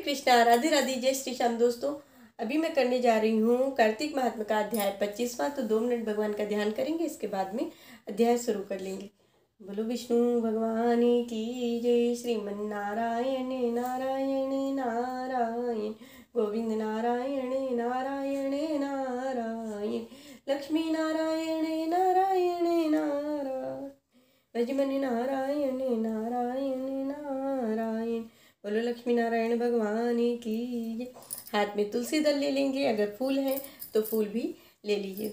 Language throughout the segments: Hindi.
कृष्णा, राधे राधे, जय श्री श्याम। दोस्तों, अभी मैं करने जा रही हूँ कार्तिक महात्म का अध्याय 25वां। तो 2 मिनट भगवान का ध्यान करेंगे, इसके बाद में अध्याय शुरू कर लेंगे। बोलो विष्णु भगवान की जय। श्रीमन नारायण नारायण नारायण, गोविंद नारायण नारायण नारायण, लक्ष्मी नारायण नारायण नारायण, रजमन नारायण नारायण नारायण। बोलो लक्ष्मी नारायण भगवान की जय। हाथ में तुलसी दल ले लेंगे, अगर फूल है तो फूल भी ले लीजिए।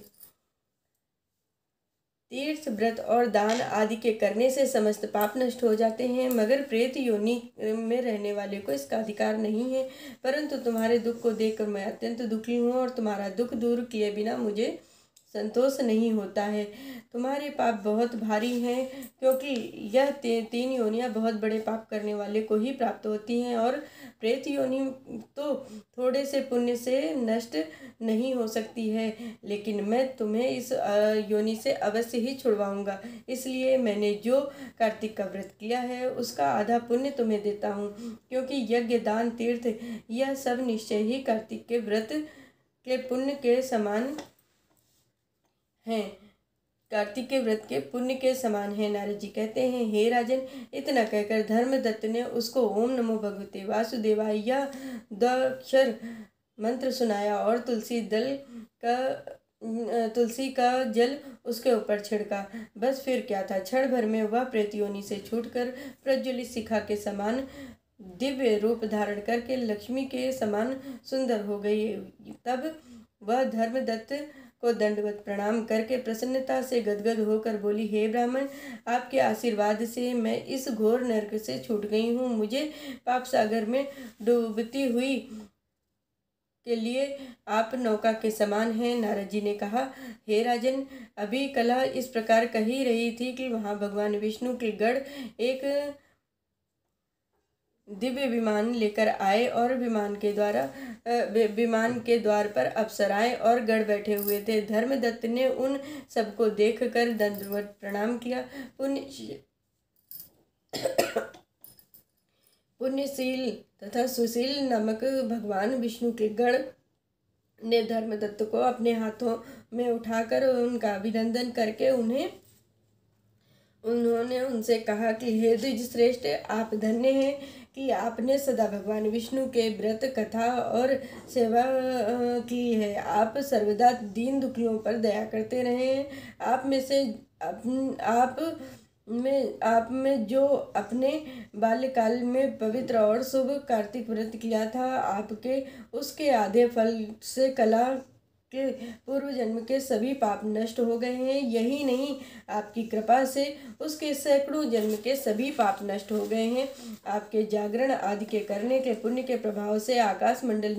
तीर्थ, व्रत और दान आदि के करने से समस्त पाप नष्ट हो जाते हैं, मगर प्रेत योनि में रहने वाले को इसका अधिकार नहीं है। परंतु तुम्हारे दुख को देखकर मैं अत्यंत दुखी हूँ और तुम्हारा दुख दूर किए बिना मुझे संतोष नहीं होता है। तुम्हारे पाप बहुत भारी हैं, क्योंकि यह 3 योनियाँ बहुत बड़े पाप करने वाले को ही प्राप्त होती हैं, और प्रेत योनि तो थोड़े से पुण्य से नष्ट नहीं हो सकती है। लेकिन मैं तुम्हें इस योनि से अवश्य ही छुड़वाऊंगा। इसलिए मैंने जो कार्तिक का व्रत किया है उसका आधा पुण्य तुम्हें देता हूँ, क्योंकि यज्ञ, दान, तीर्थ यह सब निश्चय ही कार्तिक के व्रत के पुण्य के समान हैं। कार्तिक के व्रत के पुण्य के समान है। नारद जी कहते हैं, हे राजन, इतना कहकर धर्मदत्त ने उसको ओम नमो भगवते वासुदेवाय या द्वाक्षर मंत्र सुनाया और तुलसी का जल उसके ऊपर छिड़का। बस फिर क्या था, क्षण भर में वह प्रेत योनि से छूटकर प्रज्वलित शिखा के समान दिव्य रूप धारण करके लक्ष्मी के समान सुंदर हो गई। तब वह धर्मदत्त को दंडवत प्रणाम करके प्रसन्नता से गदगद होकर बोली, हे ब्राह्मण, आपके आशीर्वाद से मैं इस घोर नरक से छूट गई हूँ। मुझे पाप सागर में डूबती हुई के लिए आप नौका के समान हैं। नारद जी ने कहा, हे राजन, अभी कला इस प्रकार कही रही थी कि वहाँ भगवान विष्णु के गढ़ एक दिव्य विमान लेकर आए और विमान के द्वार पर अप्सराएं और गढ़ बैठे हुए थे। धर्मदत्त ने उन सबको देखकर दंडवत प्रणाम किया। पुण्यशील तथा सुशील नामक भगवान विष्णु के गढ़ ने धर्मदत्त को अपने हाथों में उठाकर उनका अभिनंदन करके उन्होंने उनसे कहा कि हे द्विज श्रेष्ठ, आप धन्य हैं कि आपने सदा भगवान विष्णु के व्रत, कथा और सेवा की है। आप सर्वदा दीन दुखियों पर दया करते रहे हैं। आप में जो अपने बाल्यकाल में पवित्र और शुभ कार्तिक व्रत किया था, आपके उसके आधे फल से कला के पूर्व जन्म के सभी पाप नष्ट हो गए हैं। यही नहीं, आपकी कृपा से उसके सैकड़ों जन्म के सभी पाप नष्ट हो गए हैं। आपके जागरण आदि के करने के पुण्य के प्रभाव से आकाश मंडल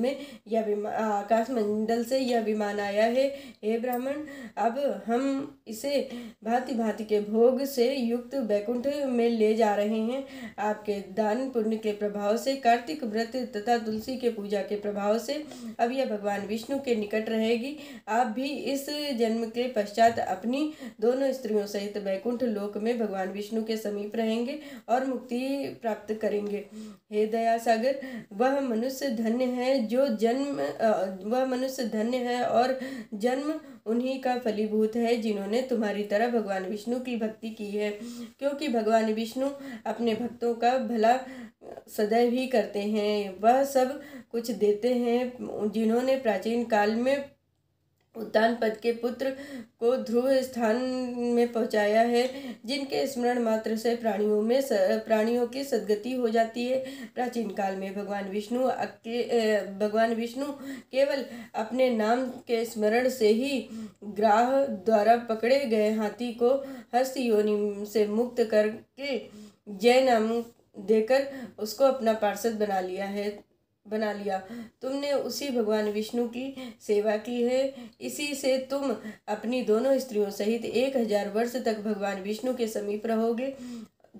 से यह विमान आया है। हे ब्राह्मण, अब हम इसे भांति भांति के भोग से युक्त वैकुंठ में ले जा रहे हैं। आपके दान पुण्य के प्रभाव से, कार्तिक व्रत तथा तुलसी के पूजा के प्रभाव से अब यह भगवान विष्णु के निकट रहेगी। आप भी इस जन्म के पश्चात अपनी दोनों स्त्रियों सहित वैकुंठ लोक में भगवान विष्णु के समीप रहेंगे और मुक्ति प्राप्त करेंगे। हे दया सागर, वह मनुष्य धन्य है और जन्म उन्हीं का फलीभूत है जिन्होंने तुम्हारी तरह भगवान विष्णु की भक्ति की है, क्योंकि भगवान विष्णु अपने भक्तों का भला सदैव ही करते हैं। वह सब कुछ देते हैं जिन्होंने प्राचीन काल में उत्तान पद के पुत्र को ध्रुव स्थान में पहुंचाया है, जिनके स्मरण मात्र से प्राणियों की सद्गति हो जाती है। प्राचीन काल में भगवान विष्णु केवल अपने नाम के स्मरण से ही ग्राह द्वारा पकड़े गए हाथी को हस्त योनि से मुक्त करके जय नाम देकर उसको अपना पार्षद बना लिया। तुमने उसी भगवान विष्णु की सेवा की है। इसी से तुम अपनी दोनों स्त्रियों सहित 1000 वर्ष तक भगवान विष्णु के समीप रहोगे।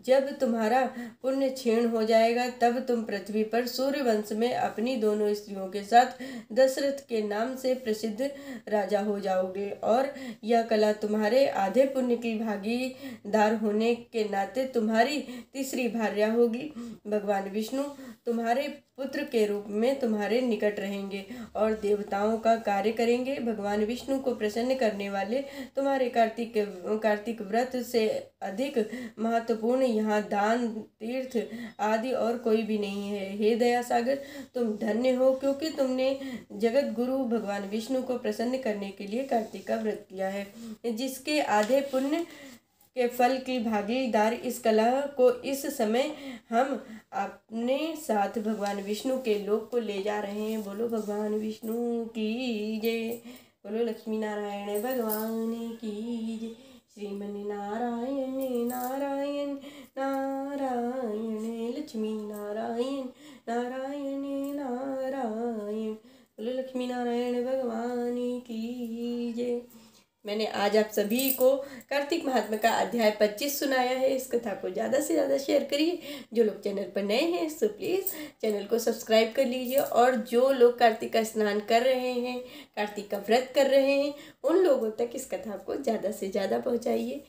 जब तुम्हारा पुण्य क्षीण हो जाएगा, तब तुम पृथ्वी पर सूर्यवंश में अपनी दोनों स्त्रियों के साथ दशरथ के नाम से प्रसिद्ध राजा हो जाओगे, और यह कला तुम्हारे आधे पुण्य की भागीदार होने के नाते तुम्हारी तीसरी भार्या होगी। भगवान विष्णु तुम्हारे पुत्र के रूप में तुम्हारे निकट रहेंगे और देवताओं का कार्य करेंगे। भगवान विष्णु को प्रसन्न करने वाले तुम्हारे कार्तिक व्रत से अधिक महत्वपूर्ण यहाँ दान, तीर्थ आदि और कोई भी नहीं है। हे दया सागर, तुम धन्य हो, क्योंकि तुमने जगत गुरु भगवान विष्णु को प्रसन्न करने के लिए कार्तिक का व्रत किया है, जिसके आधे पुण्य के फल की भागीदार इस कला को इस समय हम अपने साथ भगवान विष्णु के लोक को ले जा रहे हैं। बोलो भगवान विष्णु की जय, बोलो लक्ष्मी नारायण भगवान की जय। श्रीमन नारायण नारायण नारायण, लक्ष्मी नारायण नारायण नारायण, बोलो लक्ष्मी नारायण भगवान की जय। मैंने आज आप सभी को कार्तिक महात्मा का अध्याय 25 सुनाया है। इस कथा को ज़्यादा से ज़्यादा शेयर करिए। जो लोग चैनल पर नए हैं सो प्लीज़ चैनल को सब्सक्राइब कर लीजिए, और जो लोग कार्तिक का स्नान कर रहे हैं, कार्तिक का व्रत कर रहे हैं, उन लोगों तक इस कथा को ज़्यादा से ज़्यादा पहुँचाइए।